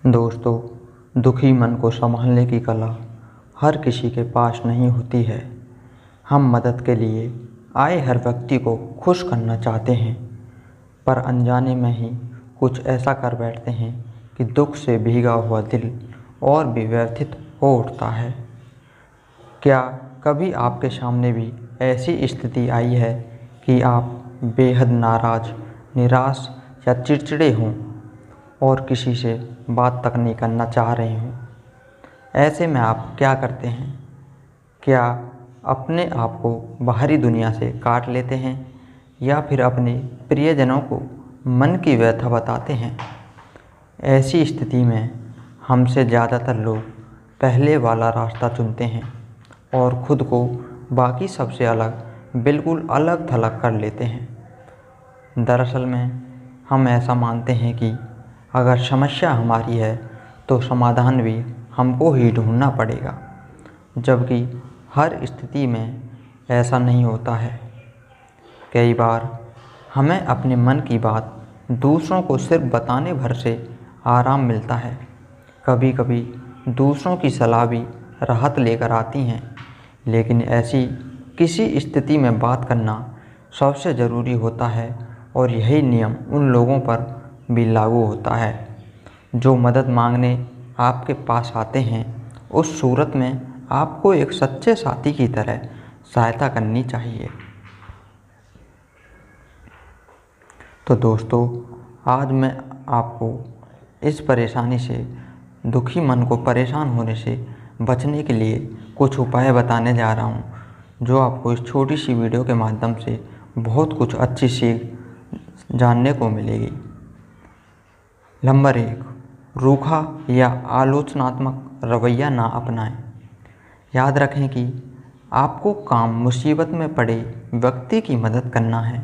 दोस्तों, दुखी मन को संभालने की कला हर किसी के पास नहीं होती है। हम मदद के लिए आए हर व्यक्ति को खुश करना चाहते हैं, पर अनजाने में ही कुछ ऐसा कर बैठते हैं कि दुख से भीगा हुआ दिल और भी व्यथित हो उठता है। क्या कभी आपके सामने भी ऐसी स्थिति आई है कि आप बेहद नाराज़, निराश या चिड़चिड़े हों और किसी से बात तक नहीं करना चाह रहे हों? ऐसे में आप क्या करते हैं? क्या अपने आप को बाहरी दुनिया से काट लेते हैं या फिर अपने प्रियजनों को मन की व्यथा बताते हैं? ऐसी स्थिति में हमसे ज़्यादातर लोग पहले वाला रास्ता चुनते हैं और ख़ुद को बाकी सबसे अलग, बिल्कुल अलग थलग कर लेते हैं। दरअसल में हम ऐसा मानते हैं कि अगर समस्या हमारी है तो समाधान भी हमको ही ढूंढना पड़ेगा, जबकि हर स्थिति में ऐसा नहीं होता है। कई बार हमें अपने मन की बात दूसरों को सिर्फ बताने भर से आराम मिलता है। कभी कभी दूसरों की सलाह भी राहत लेकर आती हैं, लेकिन ऐसी किसी स्थिति में बात करना सबसे ज़रूरी होता है और यही नियम उन लोगों पर भी लागू होता है जो मदद मांगने आपके पास आते हैं। उस सूरत में आपको एक सच्चे साथी की तरह सहायता करनी चाहिए। तो दोस्तों, आज मैं आपको इस परेशानी से, दुखी मन को परेशान होने से बचने के लिए कुछ उपाय बताने जा रहा हूँ, जो आपको इस छोटी सी वीडियो के माध्यम से बहुत कुछ अच्छी सीख जानने को मिलेगी। नंबर 1, रूखा या आलोचनात्मक रवैया ना अपनाएं। याद रखें कि आपको काम मुसीबत में पड़े व्यक्ति की मदद करना है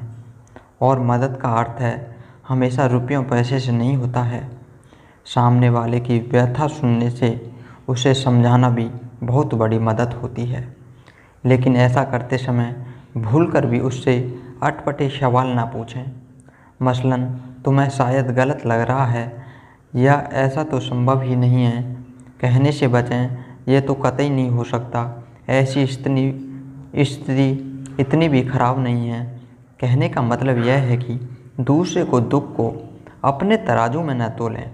और मदद का अर्थ है हमेशा रुपयों पैसे से नहीं होता है। सामने वाले की व्यथा सुनने से उसे समझाना भी बहुत बड़ी मदद होती है, लेकिन ऐसा करते समय भूलकर भी उससे अटपटे सवाल ना पूछें। मसलन, तुम्हें शायद गलत लग रहा है या ऐसा तो संभव ही नहीं है कहने से बचें। ये तो कतई नहीं हो सकता, ऐसी स्थिति इतनी भी खराब नहीं है। कहने का मतलब यह है कि दूसरे को दुख को अपने तराजू में न तोलें,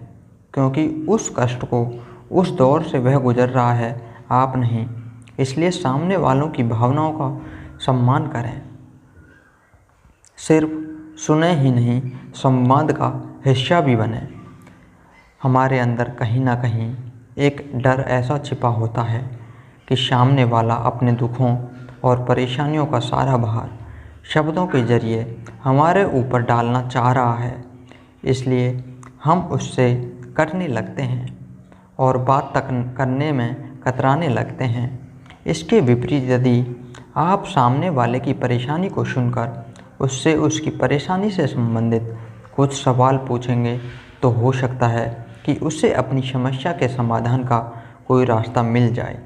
क्योंकि उस कष्ट को, उस दौर से वह गुजर रहा है, आप नहीं। इसलिए सामने वालों की भावनाओं का सम्मान करें। सिर्फ सुने ही नहीं, संवाद का हिस्सा भी बने। हमारे अंदर कहीं ना कहीं एक डर ऐसा छिपा होता है कि सामने वाला अपने दुखों और परेशानियों का सारा भार शब्दों के ज़रिए हमारे ऊपर डालना चाह रहा है। इसलिए हम उससे कटने लगते हैं और बात तक करने में कतराने लगते हैं। इसके विपरीत यदि आप सामने वाले की परेशानी को सुनकर उससे उसकी परेशानी से संबंधित कुछ सवाल पूछेंगे, तो हो सकता है कि उसे अपनी समस्या के समाधान का कोई रास्ता मिल जाए।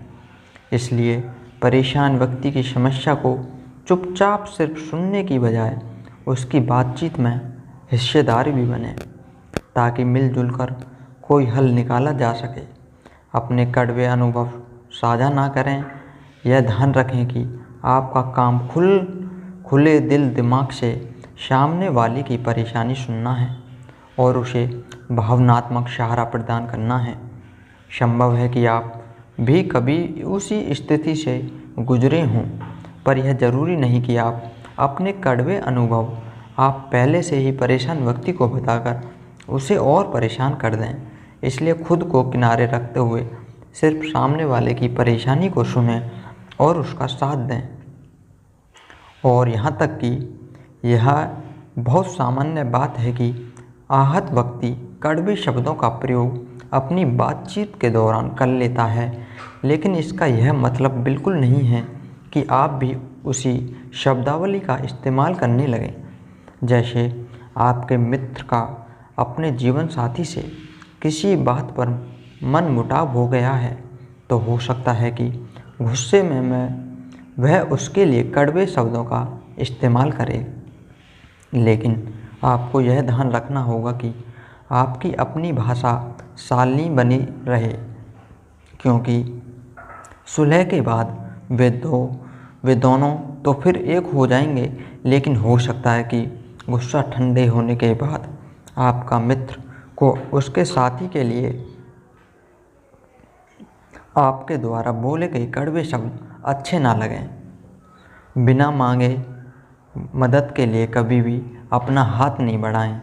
इसलिए परेशान व्यक्ति की समस्या को चुपचाप सिर्फ सुनने की बजाय उसकी बातचीत में हिस्सेदार भी बने, ताकि मिलजुल कर कोई हल निकाला जा सके। अपने कड़वे अनुभव साझा ना करें। यह ध्यान रखें कि आपका काम खुले दिल दिमाग से सामने वाले की परेशानी सुनना है और उसे भावनात्मक सहारा प्रदान करना है। संभव है कि आप भी कभी उसी स्थिति से गुजरे हों, पर यह ज़रूरी नहीं कि आप अपने कड़वे अनुभव आप पहले से ही परेशान व्यक्ति को बताकर उसे और परेशान कर दें। इसलिए खुद को किनारे रखते हुए सिर्फ सामने वाले की परेशानी को सुनें और उसका साथ दें। और यहाँ तक कि यह बहुत सामान्य बात है कि आहत व्यक्ति कड़वे शब्दों का प्रयोग अपनी बातचीत के दौरान कर लेता है, लेकिन इसका यह मतलब बिल्कुल नहीं है कि आप भी उसी शब्दावली का इस्तेमाल करने लगें। जैसे आपके मित्र का अपने जीवन साथी से किसी बात पर मनमुटाव हो गया है, तो हो सकता है कि गुस्से में वह उसके लिए कड़वे शब्दों का इस्तेमाल करे, लेकिन आपको यह ध्यान रखना होगा कि आपकी अपनी भाषा सालनी बनी रहे, क्योंकि सुलह के बाद वे दोनों तो फिर एक हो जाएंगे, लेकिन हो सकता है कि गुस्सा ठंडे होने के बाद आपका मित्र को उसके साथी के लिए आपके द्वारा बोले गए कड़वे शब्द अच्छे ना लगें। बिना मांगे मदद के लिए कभी भी अपना हाथ नहीं बढ़ाएं।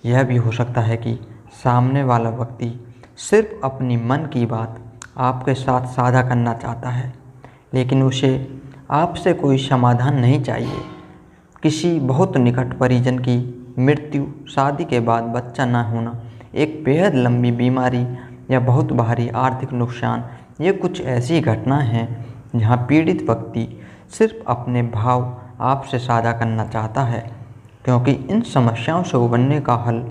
यह भी हो सकता है कि सामने वाला व्यक्ति सिर्फ अपनी मन की बात आपके साथ साझा करना चाहता है, लेकिन उसे आपसे कोई समाधान नहीं चाहिए। किसी बहुत निकट परिजन की मृत्यु, शादी के बाद बच्चा न होना, एक बेहद लंबी बीमारी या बहुत भारी आर्थिक नुकसान, ये कुछ ऐसी घटनाएं हैं जहां पीड़ित व्यक्ति सिर्फ अपने भाव आपसे साझा करना चाहता है, क्योंकि इन समस्याओं से उबरने का हल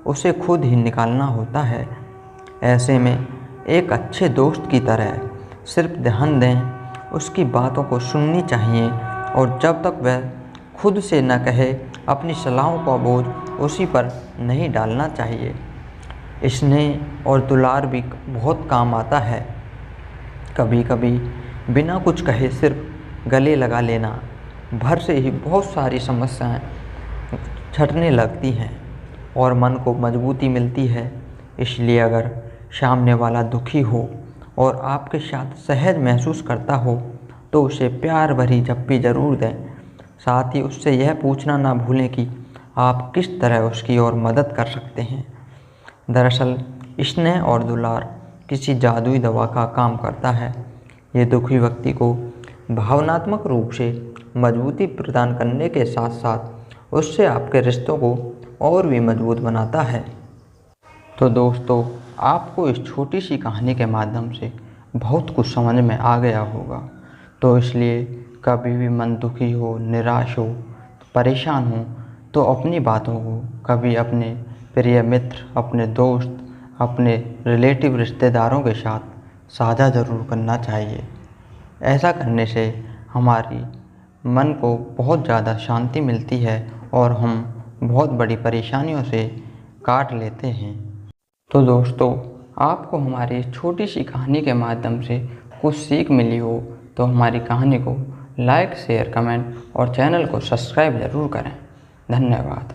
उसे खुद ही निकालना होता है। ऐसे में एक अच्छे दोस्त की तरह सिर्फ ध्यान दें, उसकी बातों को सुननी चाहिए, और जब तक वह खुद से न कहे अपनी सलाहों का बोझ उसी पर नहीं डालना चाहिए। स्नेह और दुलार भी बहुत काम आता है। कभी कभी बिना कुछ कहे सिर्फ गले लगा लेना भर से ही बहुत सारी समस्याएं छटने लगती हैं और मन को मजबूती मिलती है। इसलिए अगर सामने वाला दुखी हो और आपके साथ सहज महसूस करता हो तो उसे प्यार भरी झप्पी ज़रूर दें। साथ ही उससे यह पूछना ना भूलें कि आप किस तरह उसकी और मदद कर सकते हैं। दरअसल स्नेह और दुलार किसी जादुई दवा का काम करता है। ये दुखी व्यक्ति को भावनात्मक रूप से मजबूती प्रदान करने के साथ साथ उससे आपके रिश्तों को और भी मजबूत बनाता है। तो दोस्तों, आपको इस छोटी सी कहानी के माध्यम से बहुत कुछ समझ में आ गया होगा। तो इसलिए कभी भी मन दुखी हो, निराश हो, परेशान हो तो अपनी बातों को कभी अपने प्रिय मित्र, अपने दोस्त, अपने रिलेटिव रिश्तेदारों के साथ साझा ज़रूर करना चाहिए। ऐसा करने से हमारी मन को बहुत ज़्यादा शांति मिलती है और हम बहुत बड़ी परेशानियों से काट लेते हैं। तो दोस्तों, आपको हमारी छोटी सी कहानी के माध्यम से कुछ सीख मिली हो तो हमारी कहानी को लाइक, शेयर, कमेंट और चैनल को सब्सक्राइब ज़रूर करें। धन्यवाद।